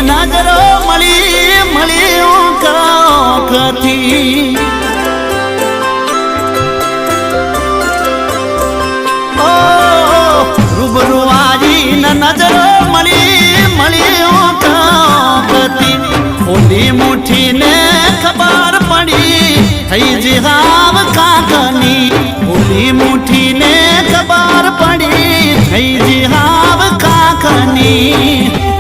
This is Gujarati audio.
નજરો મળી મળી કથી રૂબરૂ આજી નજરો મળી મળી કથી ઓલી મુઠ્ઠી ને ખબર પડી થઈ જીહાવ કાકની ઓલી મુઠ્ઠી ને ખબર પડી થઈ જીહાવ કાકની